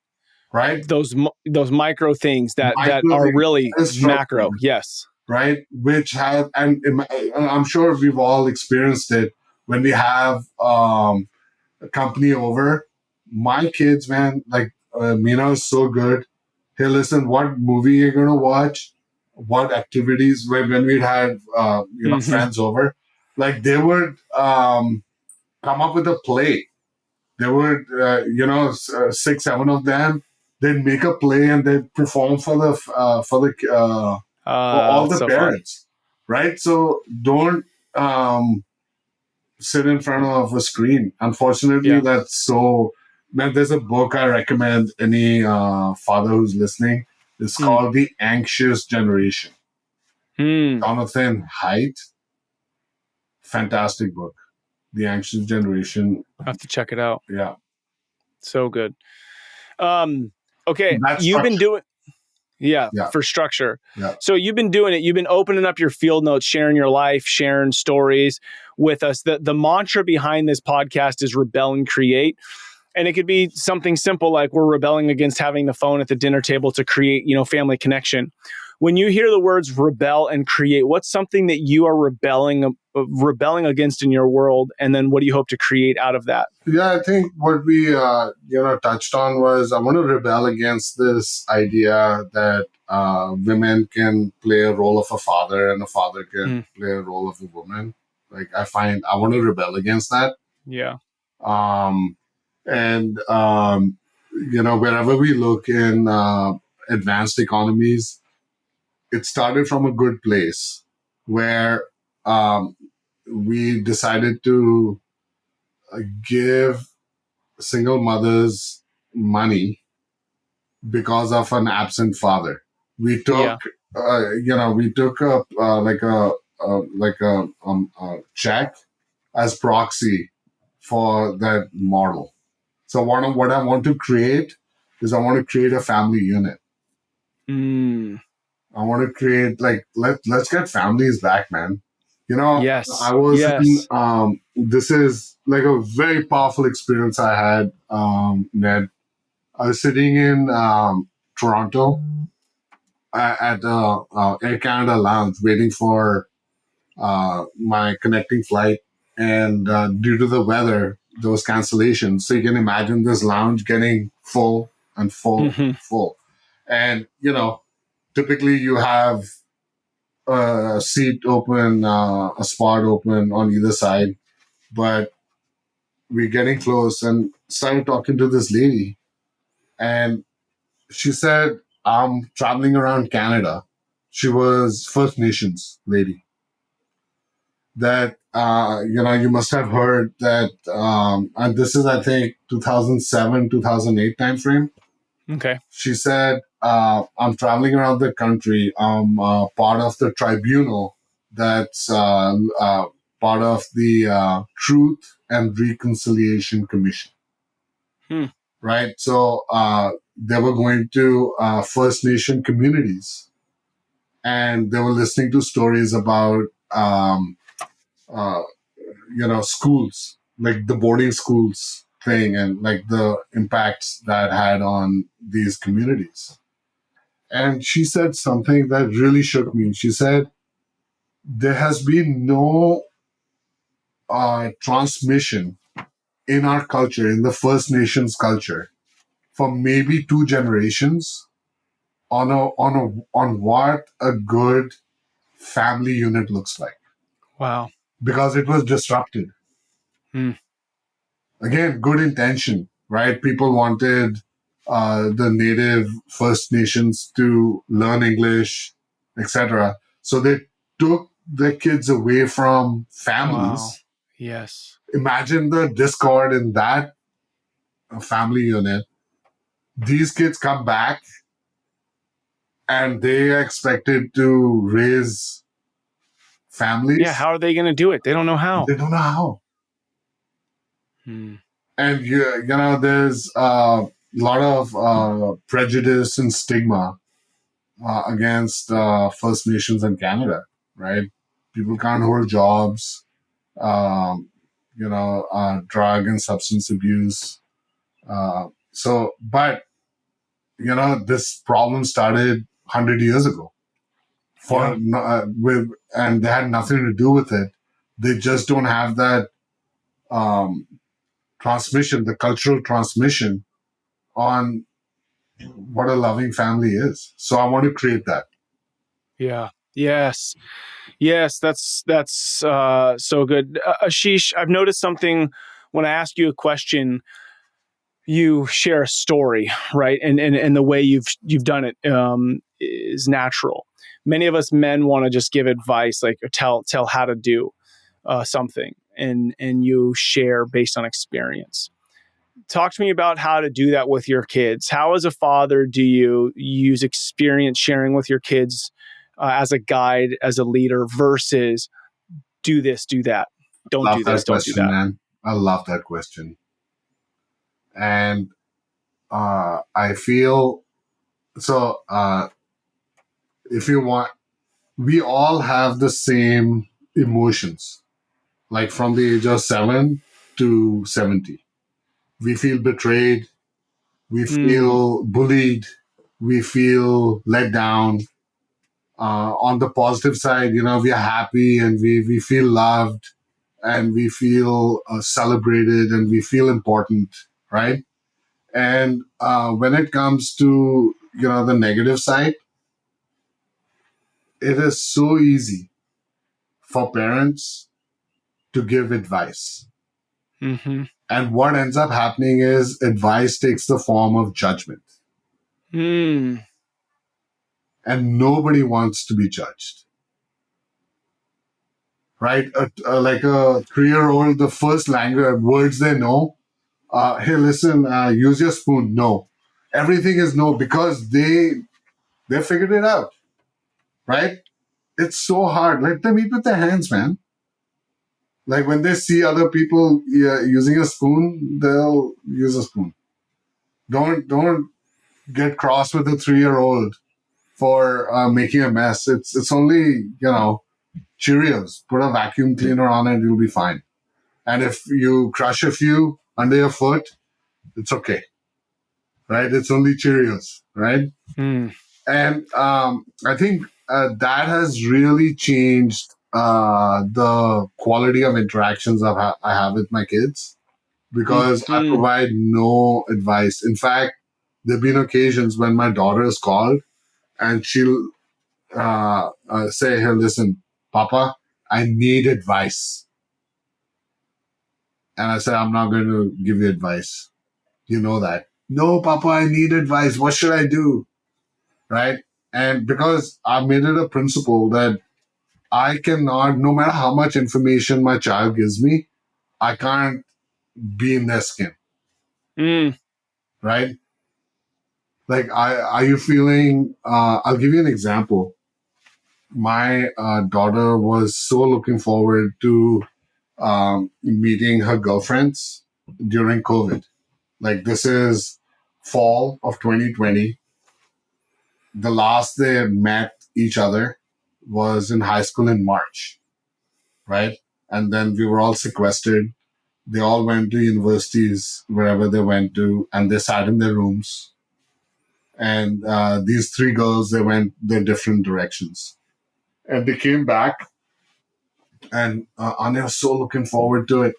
right? Those micro things that Micro are things, really that is structure, macro. Yes. right? Which have, and I'm sure we've all experienced it when we have a company over. My kids, man, like Mina is so good. Hey, listen, what movie you're gonna watch? What activities? When we'd had Hmm. friends over, like they would come up with a play, There were, six, seven of them. They'd make a play and they'd perform for all It's the so fun. parents, right? So don't sit in front of a screen. Unfortunately, Yeah. that's so. Man, there's a book I recommend any father who's listening. It's Mm. called The Anxious Generation. Jonathan Haidt, fantastic book. The Anxious Generation. I have to check it out. Yeah, So good. Okay. that's You've been structure. doing, yeah, Yeah, for structure. yeah. So you've been doing it. You've been opening up your field notes, sharing your life, sharing stories with us. The mantra behind this podcast is rebel and create. And it could be something simple like we're rebelling against having the phone at the dinner table to create, family connection. When you hear the words rebel and create, what's something that you are rebelling against in your world? And then what do you hope to create out of that? Yeah, I think what we touched on was I want to rebel against this idea that women can play a role of a father and a father can Mm, play a role of a woman. Like I want to rebel against that. yeah. Um, and wherever we look in advanced economies, it started from a good place where um, we decided to give single mothers money because of an absent father. We took, Yeah. we took a check as proxy for that model. So what I want to create is I want to create a family unit. Mm, I want to create let's get families back, man. I yes. was in Yes. this is like a very powerful experience I had, Ned. I was sitting in Toronto at the Air Canada lounge waiting for my connecting flight. And due to the weather, there was cancellation. So you can imagine this lounge getting full and full Hmm. and full. And, typically you have a seat open, a spot open on either side. But we're getting close and started talking to this lady. And she said, I'm traveling around Canada. She was First Nations lady. That, you must have heard that, and this is, I think, 2007, 2008 timeframe. Okay. She said, I'm traveling around the country. I'm part of the tribunal that's part of the Truth and Reconciliation Commission. Hmm. Right? So they were going to First Nation communities and they were listening to stories about, uh, schools, like the boarding schools thing and like the impacts that had on these communities. And she said something that really shook me. She said, there has been no transmission in our culture, in the First Nations culture, for maybe two generations on what a good family unit looks like Wow. because it was disrupted. Hmm. Again, good intention, right? People wanted the native First Nations to learn English, etc. So they took their kids away from Wow. families. Yes. Imagine the discord in that family unit. These kids come back and they are expected to raise Yeah. families. How are they going to do it? They don't know how. They don't know how. Hmm. And there's a lot of prejudice and stigma against First Nations in Canada, right? People can't hold jobs, drug and substance abuse. But this problem started 100 years ago. Yeah. And they had nothing to do with it. They just don't have that um, transmission, the cultural transmission on what a loving family is. So I want to create that. Yeah. Yes. Yes. That's so good. Ashish, I've noticed something when I ask you a question. you share a story, right? And the way you've done it is natural. Many of us men want to just give advice, like or tell how to do something, and you share based on experience. Talk to me about how to do that with your kids. How, as a father, do you use experience sharing with your kids as a guide, as a leader, versus do this, do that, don't Love do this, that don't do question, that? man. I love that question. And I feel so. If you want, we all have the same emotions, like from the age of 7 to 70. We feel betrayed, we Mm, feel bullied, we feel let down. On the positive side, we are happy and we feel loved and we feel celebrated and we feel important, right? And when it comes to the negative side, it is so easy for parents to give advice. mm-hmm, And what ends up happening is advice takes the form of judgment, mm, and nobody wants to be judged, right? Like a 3-year-old, the first language words they know, hey, listen, use your spoon. No, everything is no because they figured it out, right? It's so hard. Let them eat with their hands, man. Like when they see other people using a spoon, they'll use a spoon. Don't get cross with a 3-year-old for making a mess. It's only Cheerios. Put a vacuum cleaner on it, you'll be fine. And if you crush a few under your foot, it's okay, right? It's only Cheerios, right? mm, And I think that has really changed the quality of interactions I have with my kids because I mm, provide no advice. In fact, there have been occasions when my daughter is called and she'll say, hey, listen, Papa, I need advice. And I said, I'm not going to give you advice. You know that. No, Papa, I need advice. What should I do? Right? And because I made it a principle that I cannot, no matter how much information my child gives me, I can't be in their skin. mm, Right? Like, are you feeling, I'll give you an example. My daughter was so looking forward to meeting her girlfriends during COVID. Like, this is fall of 2020. The last they met each other was in high school in March, right? And then we were all sequestered. They all went to universities, wherever they went to, and they sat in their rooms. And these three girls, they went their different directions. And they came back, and Anya was so looking forward to it.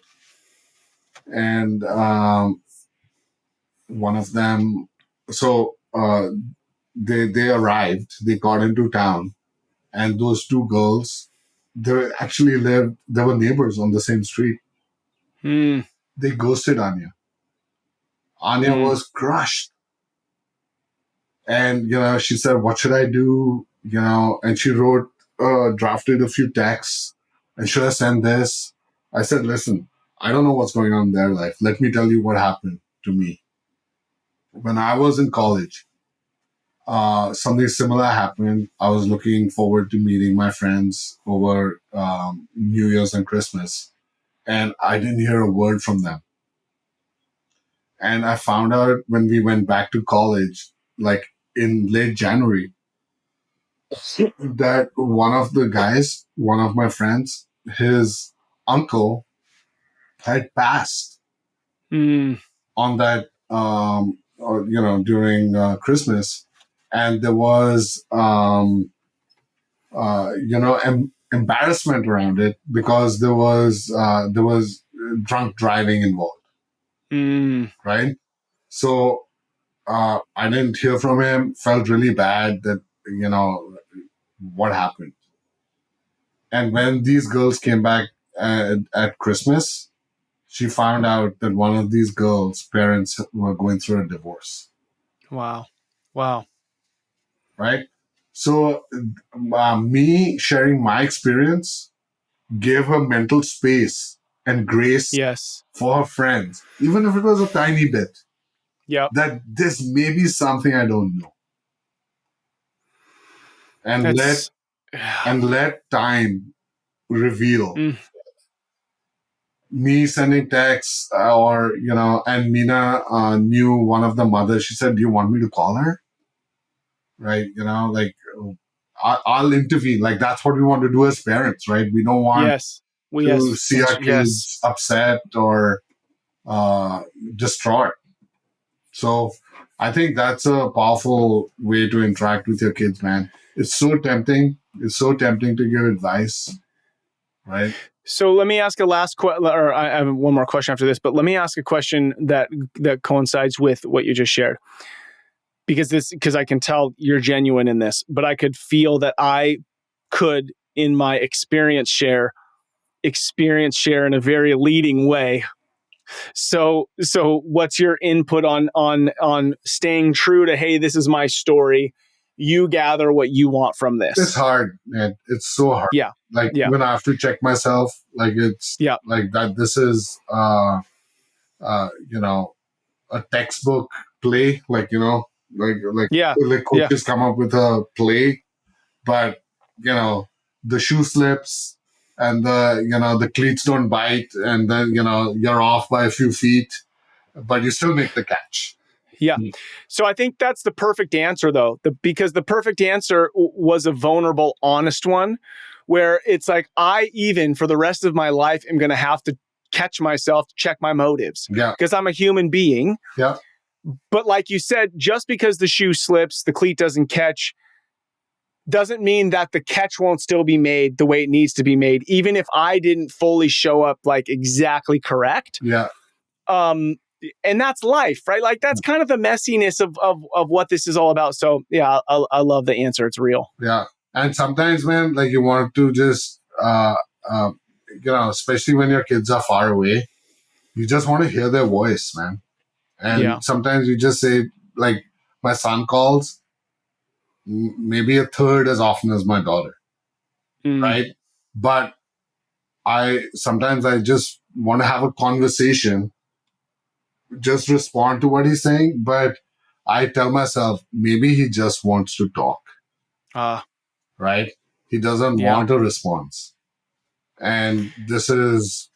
And one of them, so they arrived, they got into town, and those two girls, they were neighbors on the same street. mm, They ghosted Anya. Anya mm, was crushed. And, she said, what should I do? And she drafted a few texts. And should I send this? I said, listen, I don't know what's going on in their life. Let me tell you what happened to me. When I was in college, something similar happened. I was looking forward to meeting my friends over New Year's and Christmas, and I didn't hear a word from them. And I found out when we went back to college, like in late January, that one of the guys, one of my friends, his uncle had passed mm, on that, during Christmas. And there was, embarrassment around it because there was drunk driving involved, mm, right? So I didn't hear from him. Felt really bad that what happened. And when these girls came back at Christmas, she found out that one of these girls' parents were going through a divorce. Wow. Wow. Right? So, me sharing my experience gave her mental space and grace Yes. for her friends, even if it was a tiny bit, Yep. that this may be something I don't know. And let That's and let time reveal. mm, Me sending texts, or and Mina knew one of the mothers. She said, "Do you want me to call her?" Right? Like, I'll intervene. Like, that's what we want to do as parents, right? We don't want yes. We to yes. see our Yes. kids upset or distraught. So I think that's a powerful way to interact with your kids, man. It's so tempting. It's so tempting to give advice, right? So let me ask a last question, or I have one more question after this, but let me ask a question that coincides with what you just shared. Because I can tell you're genuine in this, but I could feel that I could, in my experience share in a very leading way. So what's your input on staying true to, hey, this is my story. You gather what you want from It's this. hard, man. It's so hard. Yeah. Like, Yeah. even I have to check myself. Like, it's Yeah. like that. This is, you know, a textbook play. Like, Yeah. like Yeah. coaches come up with a play, but the shoe slips and the cleats don't bite, and then you're off by a few feet, but you still make the catch. Yeah. So I think that's the perfect answer, though, because the perfect answer was a vulnerable, honest one, where it's like, I, even for the rest of my life, am going to have to catch myself, check my motives, Yeah. because I'm a human being. Yeah. But like you said, just because the shoe slips, the cleat doesn't catch, doesn't mean that the catch won't still be made the way it needs to be made, even if I didn't fully show up like exactly correct. Yeah. And that's life, right? Like, that's kind of the messiness of what this is all about. So yeah, I love the answer. It's real. Yeah. And sometimes, man, like, you want to just, uh, especially when your kids are far away, you just want to hear their voice, man. Yeah. And sometimes you just say, like, my son calls maybe a third as often as my daughter, right? But sometimes I just want to have a conversation, just respond to what he's saying. But I tell myself, maybe he just wants to talk, right? He doesn't Yeah. want a response. And this is,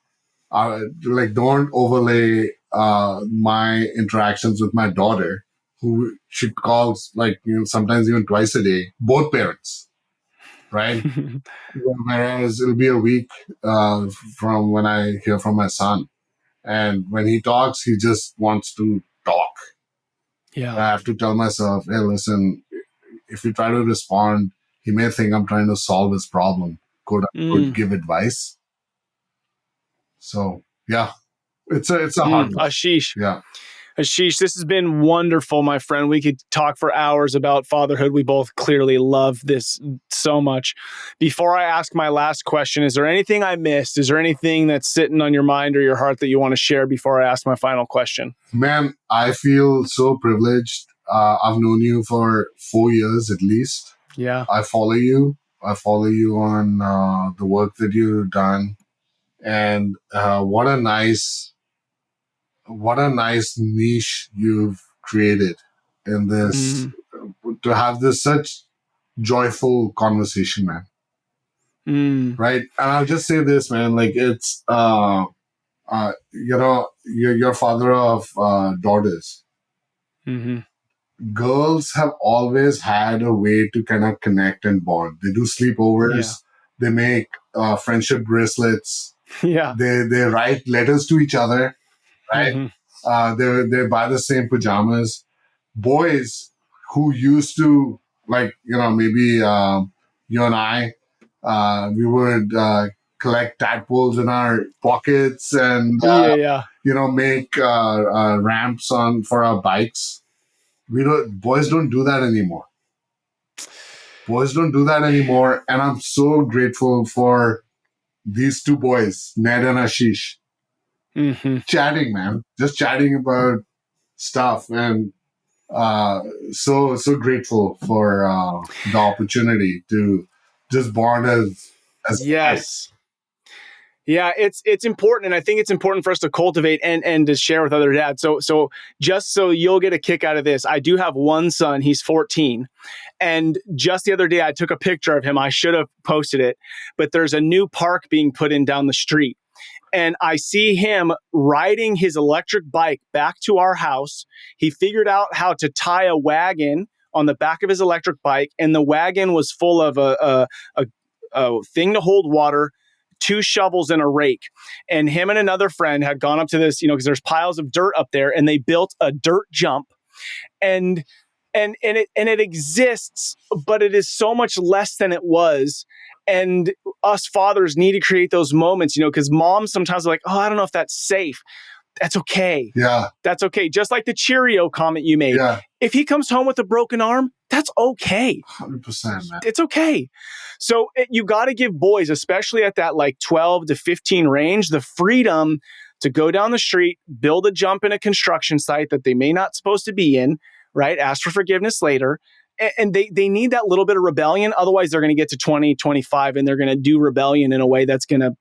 like, don't overlay my interactions with my daughter, who she calls, like, sometimes even twice a day, both parents, right? Whereas it'll be a week from when I hear from my son. And when he talks, he just wants to talk. Yeah. I have to tell myself, hey, listen, if you try to respond, he may think I'm trying to solve his problem. Could give advice. So yeah, it's a hard one. Ashish. Yeah. Ashish, this has been wonderful, my friend. We could talk for hours about fatherhood. We both clearly love this so much. Before I ask my last question, is there anything I missed? Is there anything that's sitting on your mind or your heart that you want to share before I ask my final question? Man, I feel so privileged. I've known you for 4 years at least. Yeah. I follow you. I follow you on the work that you've done. And what a nice niche you've created in this, to have this such joyful conversation, man. Right? And I'll just say this, man, like, it's you're father of daughters. Girls have always had a way to kind of connect and bond. They do sleepovers. They make friendship bracelets. Yeah. They write letters to each other, right? They buy the same pajamas. Boys who used to, like, maybe you and I, we would collect tadpoles in our pockets and make ramps for our bikes. Boys don't do that anymore. Boys don't do that anymore, and I'm so grateful for these two boys, Ned and Ashish. chatting, man, just chatting about stuff. And so grateful for the opportunity to just bond as guys. Yes. Yeah, it's important, and I think it's important for us to cultivate and to share with other dads. So just so you'll get a kick out of this, I do have one son. He's 14, and just the other day I took a picture of him. I should have posted it, but there's a new park being put in down the street, and I see him riding his electric bike back to our house. He figured out how to tie a wagon on the back of his electric bike, and the wagon was full of a thing to hold water, two shovels and a rake. And him and another friend had gone up to this, because there's piles of dirt up there, and they built a dirt jump. And it exists, but it is so much less than it was. And us fathers need to create those moments, because moms sometimes are like, oh, I don't know if that's safe. That's okay. Yeah. That's okay. Just like the Cheerio comment you made. Yeah. If he comes home with a broken arm, that's okay. 100%, man. It's okay. So you got to give boys, especially at that like 12 to 15 range, the freedom to go down the street, build a jump in a construction site that they may not supposed to be in, right? Ask for forgiveness later. And they need that little bit of rebellion. Otherwise, they're going to get to 20, 25, and they're going to do rebellion in a way that's going to,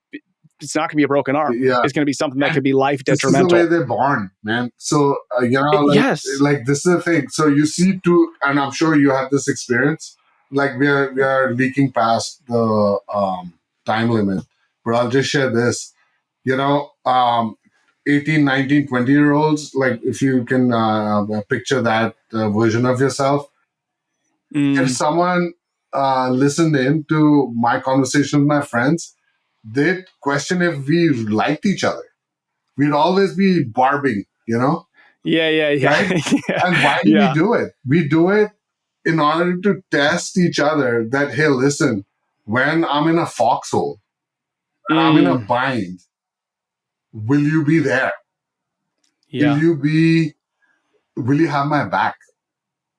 it's not going to be a broken arm. Yeah. It's going to be something that could be life This detrimental. is the way they're born, man. So, Yes. like this is the thing. So you see and I'm sure you have this experience, like we are leaking past the time limit, but I'll just share this, 18, 19, 20-year-olds, like if you can picture that version of yourself. If someone listened in to my conversation with my friends, they'd question if we liked each other. We'd always be barbing, Yeah. Right? Yeah. And why do we do it? We do it in order to test each other that, hey, listen, when I'm in a foxhole, when I'm in a bind, will you be there? Yeah. Will you have my back?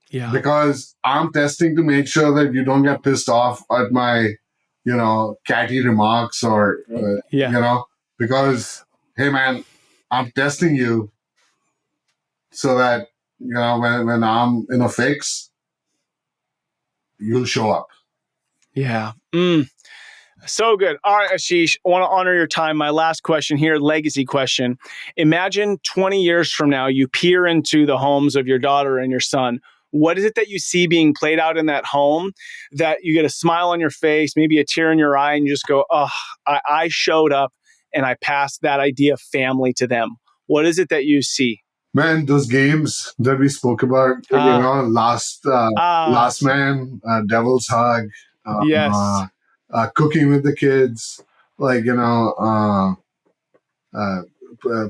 Yeah. Because I'm testing to make sure that you don't get pissed off at my, catty remarks or, because, hey, man, I'm testing you so that, when I'm in a fix, you'll show up. Yeah. So good. All right, Ashish, I want to honor your time. My last question here, legacy question. Imagine 20 years from now, you peer into the homes of your daughter and your son. What is it that you see being played out in that home that you get a smile on your face, maybe a tear in your eye, and you just go, oh, I showed up and I passed that idea of family to them. What is it that you see? Man, those games that we spoke about, last man, Devil's Hug, yes. Cooking with the kids,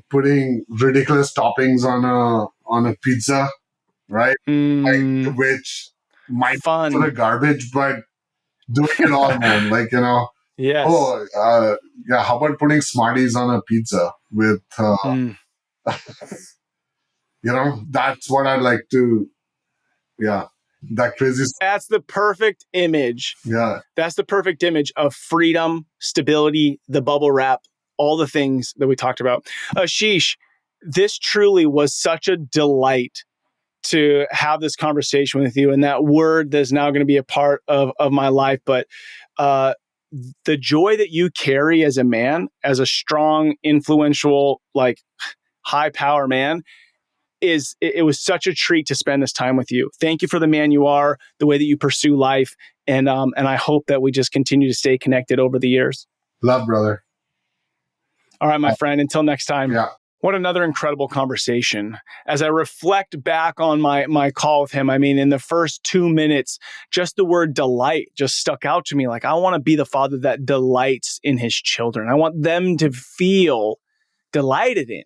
putting ridiculous toppings on a pizza, right? Like, which might fun. be garbage, but doing it all, man. Yes. How about putting Smarties on a pizza with, that's what I'd like to, that crazy. That's the perfect image. Yeah. That's the perfect image of freedom, stability, the bubble wrap, all the things that we talked about. Ashish, this truly was such a delight to have this conversation with you, and that word that's now going to be a part of my life. But the joy that you carry as a man, as a strong, influential, like high power man, it was such a treat to spend this time with you. Thank you for the man you are, the way that you pursue life, and I hope that we just continue to stay connected over the years. Love, brother. All right, my friend. Until next time. Yeah. What another incredible conversation. As I reflect back on my call with him, I mean, in the first 2 minutes, just the word delight just stuck out to me. Like, I want to be the father that delights in his children. I want them to feel delighted in.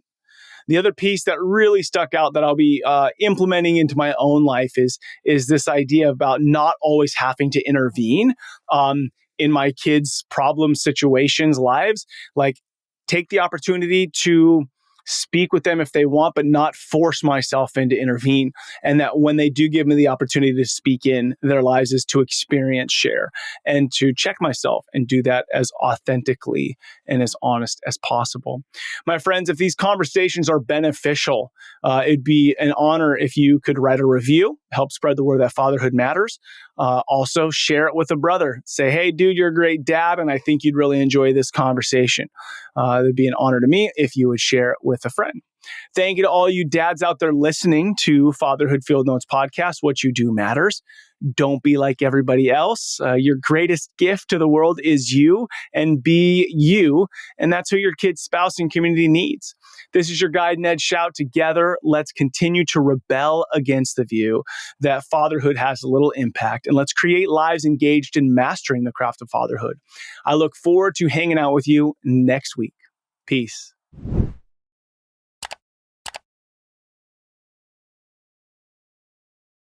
The other piece that really stuck out that I'll be implementing into my own life is this idea about not always having to intervene in my kids' problem situations, lives. Like, take the opportunity to speak with them if they want, but not force myself in to intervene. And that when they do give me the opportunity to speak in their lives is to experience, share, and to check myself and do that as authentically and as honest as possible. My friends, if these conversations are beneficial, it'd be an honor if you could write a review, help spread the word that fatherhood matters. Also, share it with a brother. Say, hey, dude, you're a great dad, and I think you'd really enjoy this conversation. It'd be an honor to me if you would share it with a friend. Thank you to all you dads out there listening to Fatherhood Field Notes podcast. What you do matters. Don't be like everybody else. Your greatest gift to the world is you, and be you. And that's who your kid's spouse and community needs. This is your guide, Ned Shout. Together, let's continue to rebel against the view that fatherhood has little impact, and let's create lives engaged in mastering the craft of fatherhood. I look forward to hanging out with you next week. Peace.